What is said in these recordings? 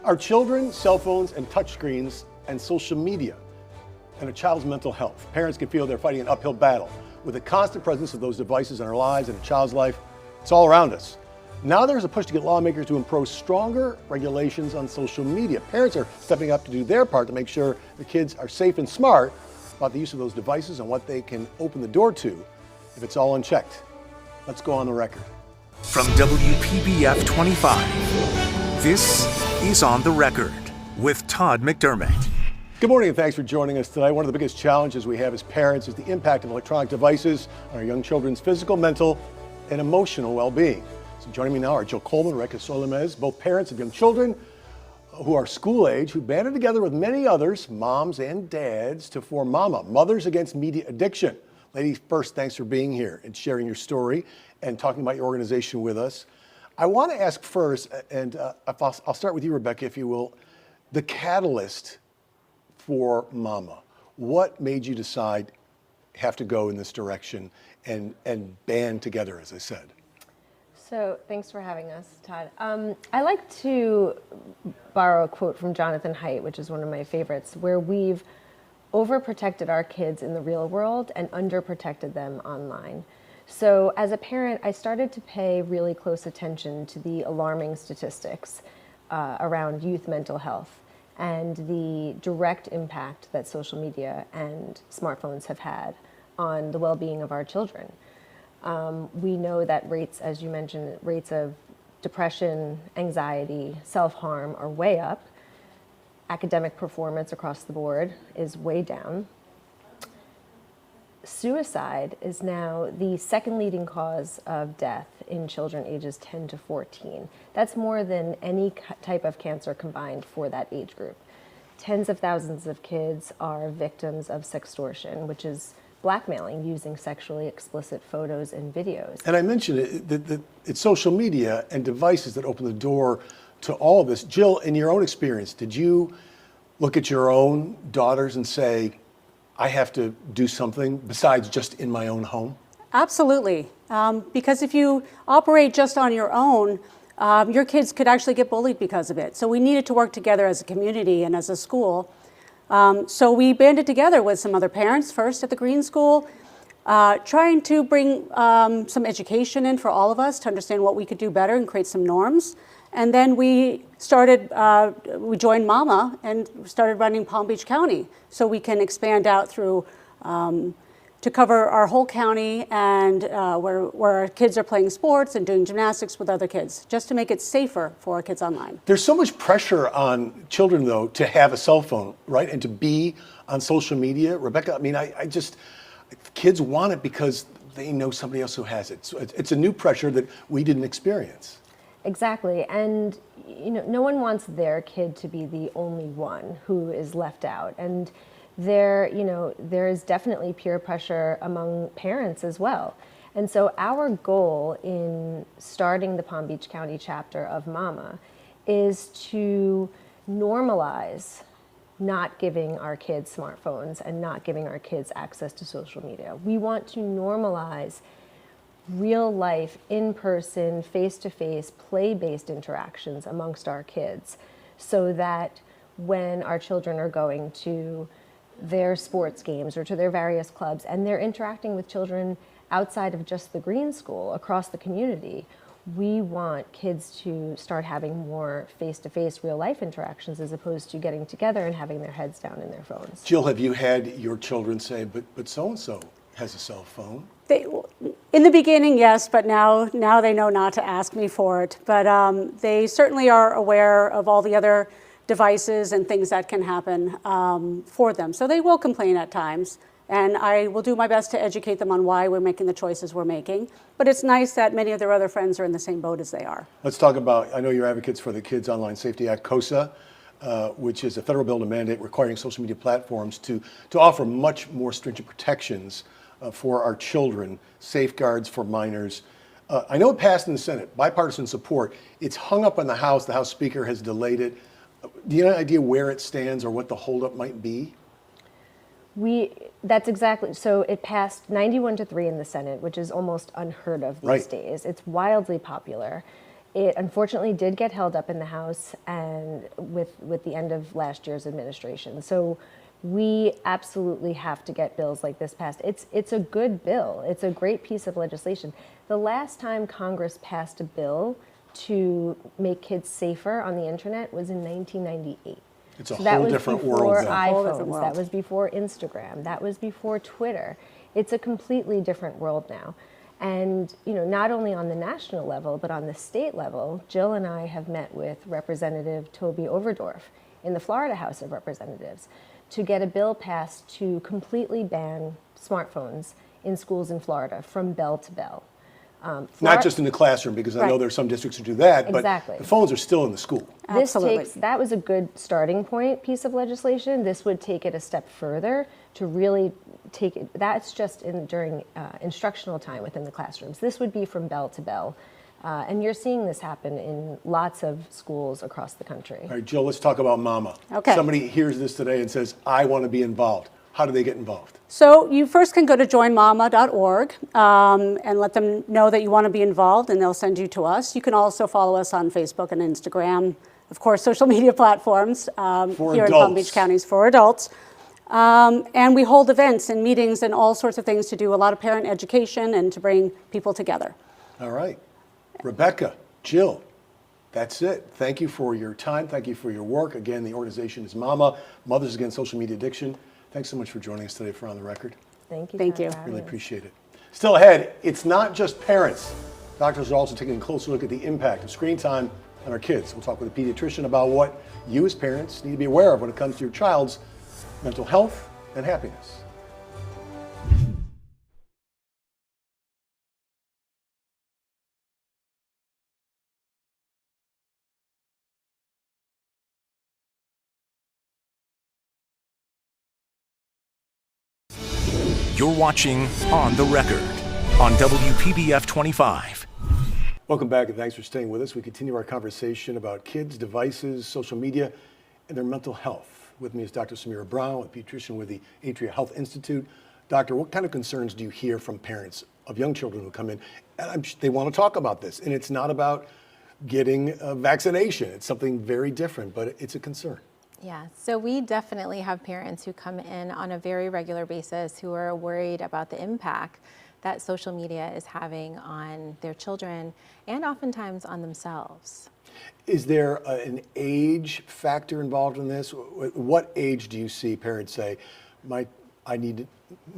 Our children, cell phones, and touchscreens, and social media, and a child's mental health. Parents can feel they're fighting an uphill battle. With the constant presence of those devices in our lives and a child's life, it's all around us. Now there's a push to get lawmakers to impose stronger regulations on social media. Parents are stepping up to do their part to make sure the kids are safe and smart about the use of those devices and what they can open the door to if it's all unchecked. Let's go on the record. From WPBF 25, this is On the Record with Todd McDermott. Good morning and thanks for joining us tonight. One of the biggest challenges we have as parents is the impact of electronic devices on our young children's physical, mental, and emotional well-being. So joining me now are Jill Coleman and Rebecca Solomez, both parents of young children who are school age, who banded together with many others, moms and dads, to form MAMA, Mothers Against Media Addiction. Ladies, first, thanks for being here and sharing your story and talking about your organization with us. I want to ask first, and I'll start with you, Rebecca, if you will, the catalyst for MAMA. What made you decide have to go in this direction and band together, as I said? So thanks for having us, Todd. I like to borrow a quote from Jonathan Haidt, which is one of my favorites, where we've overprotected our kids in the real world and underprotected them online. So as a parent, I started to pay really close attention to the alarming statistics around youth mental health and the direct impact that social media and smartphones have had on the well-being of our children. We know that rates, as you mentioned, rates of depression, anxiety, self-harm are way up. Academic performance across the board is way down. Suicide is now the second leading cause of death in children ages 10 to 14. That's more than any type of cancer combined for that age group. Tens of thousands of kids are victims of sextortion, which is blackmailing using sexually explicit photos and videos. And I mentioned it, it's social media and devices that open the door to all of this. Jill, in your own experience, did you look at your own daughters and say, I have to do something besides just in my own home? Absolutely. Because if you operate just on your own, your kids could actually get bullied because of it. So we needed to work together as a community and as a school. So we banded together with some other parents first at the Green School, trying to bring some education in for all of us to understand what we could do better and create some norms. And then we joined MAMA and started running Palm Beach County so we can expand out through to cover our whole county and where our kids are playing sports and doing gymnastics with other kids, just to make it safer for our kids online. There's so much pressure on children, though, to have a cell phone, right? And to be on social media. Rebecca, I mean, kids want it because they know somebody else who has it. So it's a new pressure that we didn't experience. Exactly, and no one wants their kid to be the only one who is left out. And there is definitely peer pressure among parents as well. And so our goal in starting the Palm Beach County chapter of MAMA is to normalize not giving our kids smartphones and not giving our kids access to social media. We want to normalize real life, in-person, face-to-face, play-based interactions amongst our kids so that when our children are going to their sports games or to their various clubs and they're interacting with children outside of just the Green School, across the community, we want kids to start having more face-to-face, real-life interactions as opposed to getting together and having their heads down in their phones. Jill, have you had your children say, but so-and-so has a cell phone? In the beginning, yes, but now they know not to ask me for it. But they certainly are aware of all the other devices and things that can happen for them. So they will complain at times, and I will do my best to educate them on why we're making the choices we're making. But it's nice that many of their other friends are in the same boat as they are. Let's talk about, I know you're advocates for the Kids Online Safety Act, KOSA, which is a federal bill to mandate requiring social media platforms to offer much more stringent protections for our children, safeguards for minors. I know it passed in the Senate, bipartisan support. It's hung up on the House. The House Speaker has delayed it. Do you have an idea where it stands or what the holdup might be? That's exactly, so it passed 91-3 in the Senate, which is almost unheard of these days. It's wildly popular. It unfortunately did get held up in the House, and with the end of last year's administration. So we absolutely have to get bills like this passed. It's a good bill. It's a great piece of legislation. The last time Congress passed a bill to make kids safer on the internet was in 1998. It's a So that whole was different before world then. Whole different iPhones, world. that was before Instagram, that was before Twitter. It's a completely different world now. And not only on the national level, but on the state level, Jill and I have met with Representative Toby Overdorf in the Florida House of Representatives to get a bill passed to completely ban smartphones in schools in Florida from bell to bell. Not just in the classroom, because I know Right. there's some districts who do that, but Exactly. the phones are still in the school. Absolutely. That was a good starting point piece of legislation. This would take it a step further to really take it, that's just during instructional time within the classrooms. This would be from bell to bell. And you're seeing this happen in lots of schools across the country. All right, Jill, let's talk about Mama. Okay. Somebody hears this today and says, I want to be involved. How do they get involved? So you first can go to joinmama.org and let them know that you want to be involved, and they'll send you to us. You can also follow us on Facebook and Instagram, of course, social media platforms here in Palm Beach Counties for adults. And we hold events and meetings and all sorts of things to do a lot of parent education and to bring people together. All right. Rebecca, Jill, that's it. Thank you for your time. Thank you for your work. Again, the organization is MAMA, Mothers Against Social Media Addiction. Thanks so much for joining us today for On the Record. Thank you. Thank Tara, you. for having Really us. appreciate it. Still ahead, it's not just parents. Doctors are also taking a closer look at the impact of screen time on our kids. We'll talk with a pediatrician about what you as parents need to be aware of when it comes to your child's mental health and happiness. You're watching On the Record on WPBF 25. Welcome back, and thanks for staying with us. We continue our conversation about kids, devices, social media, and their mental health. With me is Dr. Samira Brown, a pediatrician with the Atria Health Institute. Doctor, what kind of concerns do you hear from parents of young children who come in? And they want to talk about this, and it's not about getting a vaccination. It's something very different, but it's a concern. Yeah, so we definitely have parents who come in on a very regular basis who are worried about the impact that social media is having on their children and oftentimes on themselves. Is there an age factor involved in this? What age do you see parents say, I need to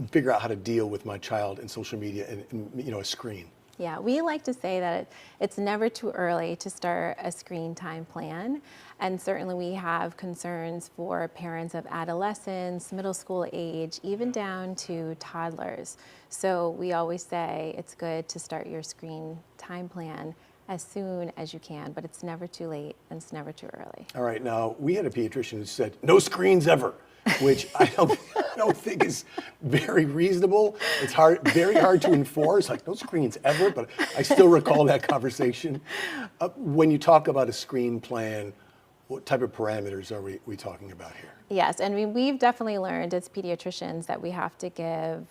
figure out how to deal with my child in social media and a screen? Yeah, we like to say that it's never too early to start a screen time plan. And certainly we have concerns for parents of adolescents, middle school age, even down to toddlers. So we always say it's good to start your screen time plan as soon as you can, but it's never too late and it's never too early. All right, now we had a pediatrician who said, no screens ever, which I don't think is very reasonable. It's very hard to enforce, like no screens ever, but I still recall that conversation. When you talk about a screen plan, what type of parameters are we talking about here? Yes, and we've definitely learned as pediatricians that we have to give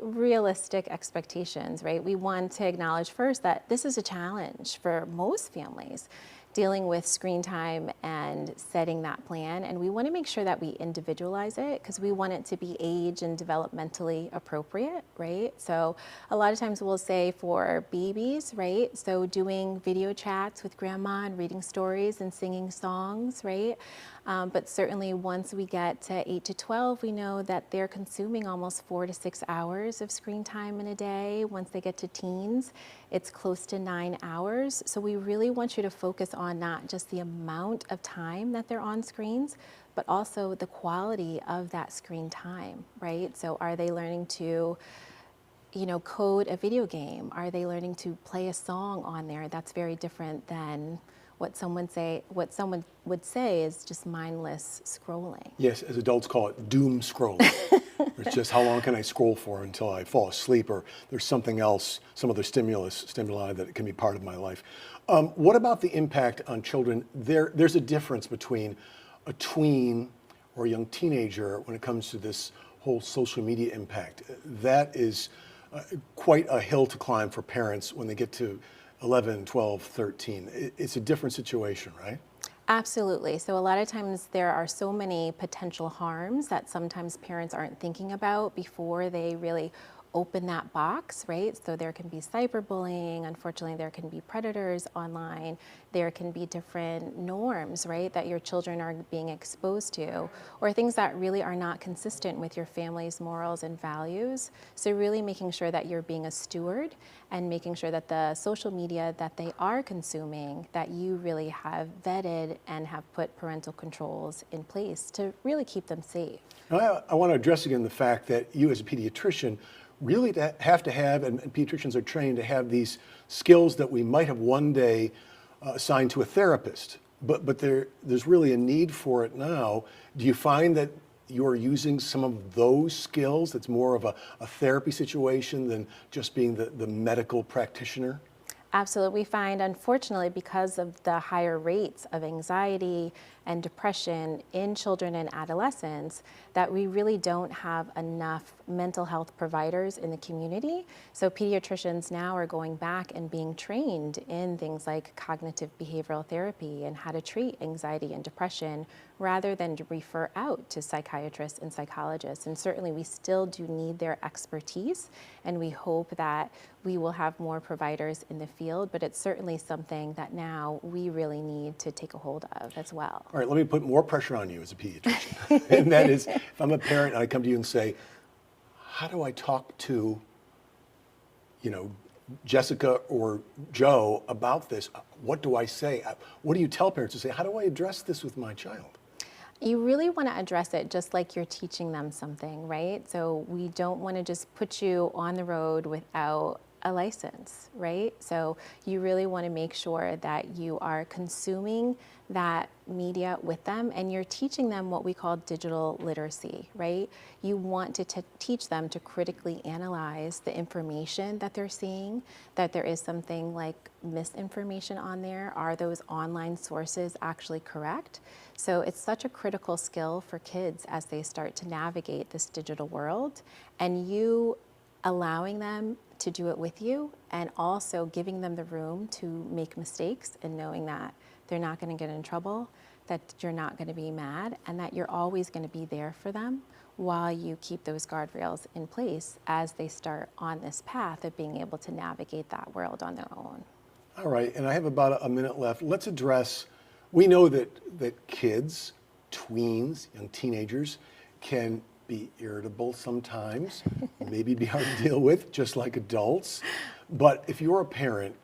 realistic expectations, right? We want to acknowledge first that this is a challenge for most families, dealing with screen time and setting that plan. And we want to make sure that we individualize it because we want it to be age and developmentally appropriate, right? So a lot of times we'll say for babies, right? So doing video chats with grandma and reading stories and singing songs, right? But certainly once we get to 8 to 12, we know that they're consuming almost 4 to 6 hours of screen time in a day. Once they get to teens, it's close to 9 hours. So we really want you to focus on not just the amount of time that they're on screens, but also the quality of that screen time, right? So are they learning to code a video game? Are they learning to play a song on there? That's very different than what someone would say is just mindless scrolling. Yes, as adults call it doom scrolling. It's just how long can I scroll for until I fall asleep, or there's something else, some other stimuli that can be part of my life. What about the impact on children? There's a difference between a tween or a young teenager when it comes to this whole social media impact. That is quite a hill to climb for parents when they get to 11, 12, 13. It's a different situation, right? Absolutely. So a lot of times there are so many potential harms that sometimes parents aren't thinking about before they really open that box, right? So there can be cyberbullying. Unfortunately, there can be predators online. There can be different norms, right, that your children are being exposed to, or things that really are not consistent with your family's morals and values. So really making sure that you're being a steward and making sure that the social media that they are consuming, that you really have vetted and have put parental controls in place to really keep them safe. Now, I want to address again the fact that you as a pediatrician really have to have, and pediatricians are trained to have these skills that we might have one day assigned to a therapist, but there's really a need for it now. Do you find that you're using some of those skills that's more of a therapy situation than just being the medical practitioner? Absolutely. We find, unfortunately, because of the higher rates of anxiety and depression in children and adolescents, that we really don't have enough mental health providers in the community. So pediatricians now are going back and being trained in things like cognitive behavioral therapy and how to treat anxiety and depression rather than to refer out to psychiatrists and psychologists. And certainly we still do need their expertise, and we hope that we will have more providers in the field, but it's certainly something that now we really need to take a hold of as well. All right, let me put more pressure on you as a pediatrician. And that is, if I'm a parent and I come to you and say, how do I talk to, Jessica or Joe about this? What do I say? What do you tell parents to say? How do I address this with my child? You really want to address it just like you're teaching them something, right? So we don't want to just put you on the road without a license, right? So you really want to make sure that you are consuming that media with them and you're teaching them what we call digital literacy, right? You want to teach them to critically analyze the information that they're seeing, that there is something like misinformation on there. Are those online sources actually correct? So it's such a critical skill for kids as they start to navigate this digital world, and you allowing them to do it with you and also giving them the room to make mistakes and knowing that they're not going to get in trouble, that you're not going to be mad, and that you're always going to be there for them while you keep those guardrails in place as they start on this path of being able to navigate that world on their own. All right, and I have about a minute left. Let's address, we know that kids, tweens, young teenagers can be irritable sometimes, maybe be hard to deal with, just like adults. But if you're a parent,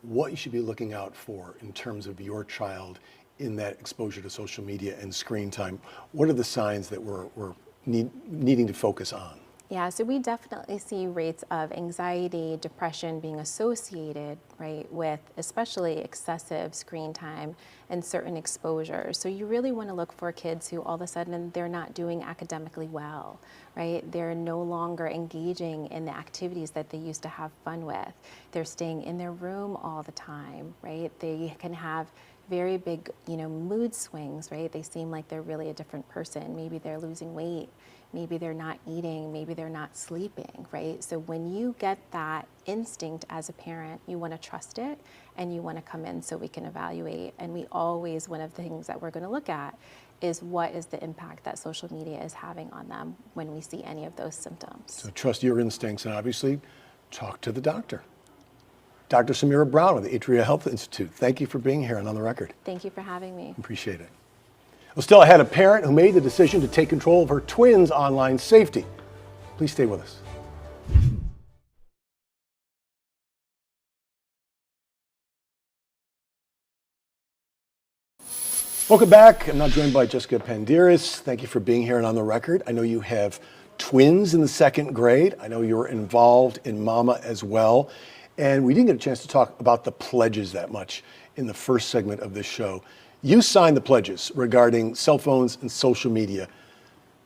what you should be looking out for in terms of your child in that exposure to social media and screen time, what are the signs that we're needing to focus on? Yeah, so we definitely see rates of anxiety, depression being associated, right, with especially excessive screen time and certain exposures. So you really want to look for kids who all of a sudden they're not doing academically well, right? They're no longer engaging in the activities that they used to have fun with. They're staying in their room all the time, right? They can have very big, mood swings, right? They seem like they're really a different person. Maybe they're losing weight. Maybe they're not eating, maybe they're not sleeping, right? So when you get that instinct as a parent, you want to trust it and you want to come in so we can evaluate. And we always, one of the things that we're going to look at is what is the impact that social media is having on them when we see any of those symptoms. So trust your instincts and obviously talk to the doctor. Dr. Samira Brown of the Atria Health Institute, thank you for being here and on the record. Thank you for having me. Appreciate it. Well, still, I had a parent who made the decision to take control of her twins' online safety. Please stay with us. Welcome back. I'm now joined by Jessica Pandiris. Thank you for being here and on the record. I know you have twins in the second grade. I know you're involved in Mama as well. And we didn't get a chance to talk about the pledges that much in the first segment of this show. You signed the pledges regarding cell phones and social media.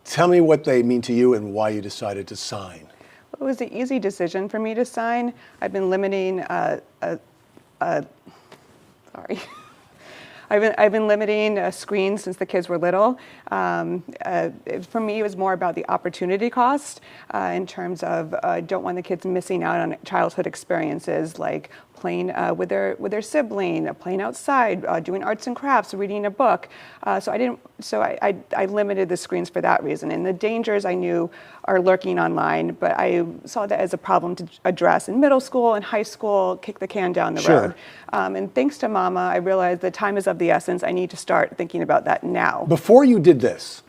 Tell me what they mean to you and why you decided to sign. Well, it was an easy decision for me to sign. I've been limiting, I've been limiting screens since the kids were little. For me, it was more about the opportunity cost in terms of don't want the kids missing out on childhood experiences like playing with their sibling, playing outside, doing arts and crafts, reading a book. So I limited the screens for that reason. And the dangers I knew are lurking online, but I saw that as a problem to address in middle school and high school, kick the can down the road. And thanks to Mama, I realized the time is of the essence. I need to start thinking about that now. Before you did this,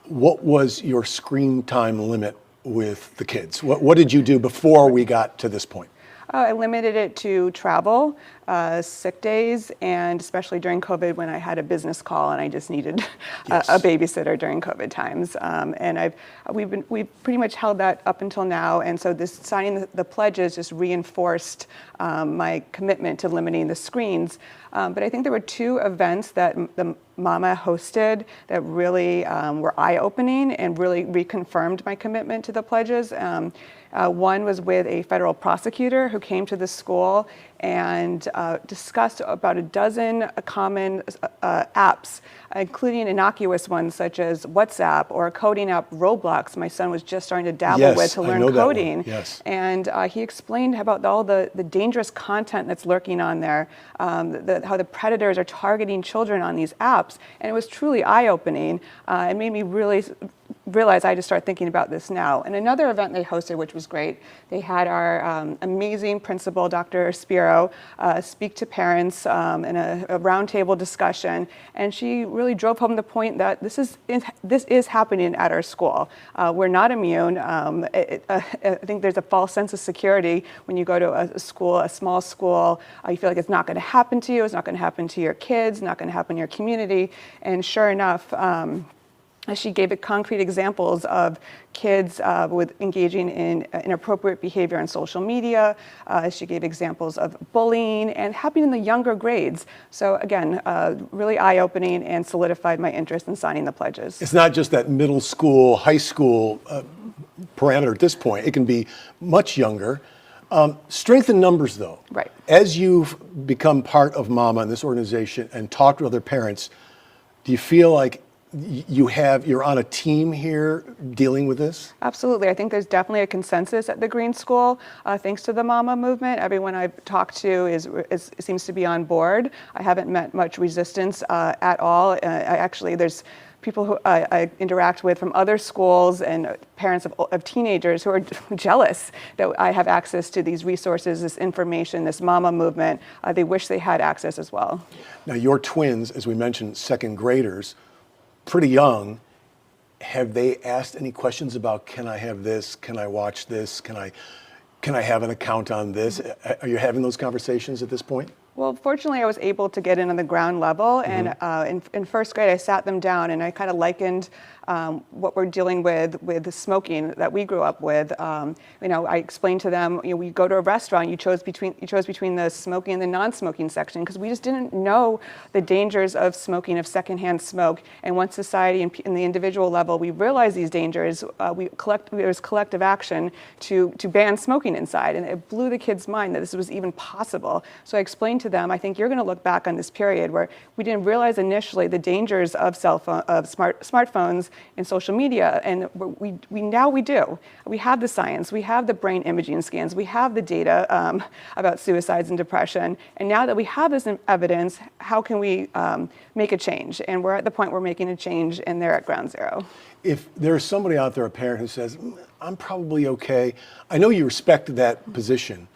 what was your screen time limit with the kids? What did you do before we got to this point? I limited it to travel, sick days, and especially during COVID when I had a business call and I just needed a babysitter during COVID times. And we've pretty much held that up until now. And so this signing the pledges just reinforced my commitment to limiting the screens. But I think there were two events that the Mama hosted that really were eye-opening and really reconfirmed my commitment to the pledges. One was with a federal prosecutor who came to the school and discussed about a dozen common apps, including innocuous ones such as WhatsApp or a coding app, Roblox. My son was just starting to dabble with to learn coding. And he explained about all the dangerous content that's lurking on there, how the predators are targeting children on these apps. And it was truly eye-opening. It made me really realize I had to start thinking about this now. And another event they hosted, which was great, they had our amazing principal, Dr. Spiro, speak to parents in a roundtable discussion. And she really drove home the point that this is happening at our school. We're not immune. I think there's a false sense of security when you go to a school, a small school. You feel like it's not going to happen to you, it's not going to happen to your kids, not going to happen in your community. And sure enough, she gave it concrete examples of kids with engaging in inappropriate behavior on social media. She gave examples of bullying and happening in the younger grades. So again, really eye-opening and solidified my interest in signing the pledges. It's not just that middle school, high school parameter at this point. It can be much younger. Strength in numbers, though. Right. As you've become part of Mama and this organization and talked to other parents, do you feel like you're on a team here dealing with this? Absolutely. I think there's definitely a consensus at the Green School, thanks to the Mama movement. Everyone I've talked to seems to be on board. I haven't met much resistance at all. There's people who I interact with from other schools and parents of teenagers who are jealous that I have access to these resources, this information, this Mama movement. They wish they had access as well. Now, your twins, as we mentioned, second graders, pretty young. Have they asked any questions about, can I have this? Can I watch this? Can I have an account on this? Are you having those conversations at this point? Well, fortunately, I was able to get in on the ground level, and in first grade, I sat them down and I kind of likened what we're dealing with the smoking that we grew up with. I explained to them, we go to a restaurant, you chose between the smoking and the non-smoking section because we just didn't know the dangers of smoking, of secondhand smoke. And once society and in the individual level, we realized these dangers, there was collective action to ban smoking inside, and it blew the kids' mind that this was even possible. So I explained to them, I think you're going to look back on this period where we didn't realize initially the dangers of smartphones and social media, and we do. We have the science, we have the brain imaging scans, we have the data about suicides and depression, and now that we have this evidence, how can we make a change? And we're at the point we're making a change, and they're at ground zero. If there's somebody out there, a parent who says, I'm probably okay, I know you respect that position,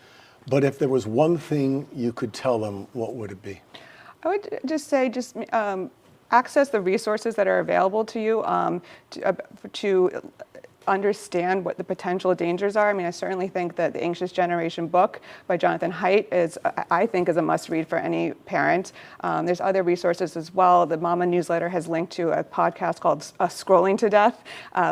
but if there was one thing you could tell them, what would it be? I would just say, access the resources that are available to you to understand what the potential dangers are. I mean, I certainly think that the Anxious Generation book by Jonathan Haidt is a must-read for any parent. There's other resources as well. The Mama newsletter has linked to a podcast called Scrolling to Death,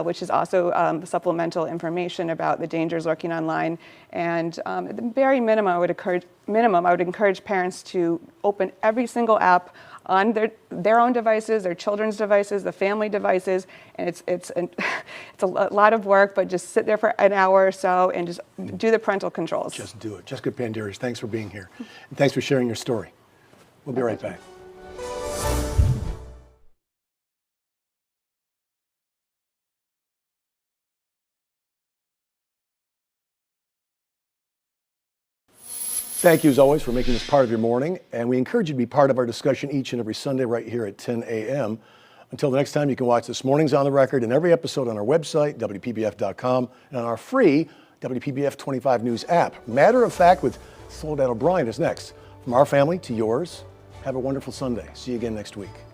which is also supplemental information about the dangers lurking online. And at the very minimum, I would encourage parents to open every single app on their own devices, their children's devices, the family devices, and it's a lot of work, but just sit there for an hour or so and just do the parental controls. Just do it. Jessica Panderius, thanks for being here. And thanks for sharing your story. We'll be right back. Thank you, as always, for making this part of your morning. And we encourage you to be part of our discussion each and every Sunday right here at 10 a.m. Until the next time, you can watch This Morning's On the Record and every episode on our website, WPBF.com, and on our free WPBF 25 News app. Matter of Fact with Soledad O'Brien is next. From our family to yours, have a wonderful Sunday. See you again next week.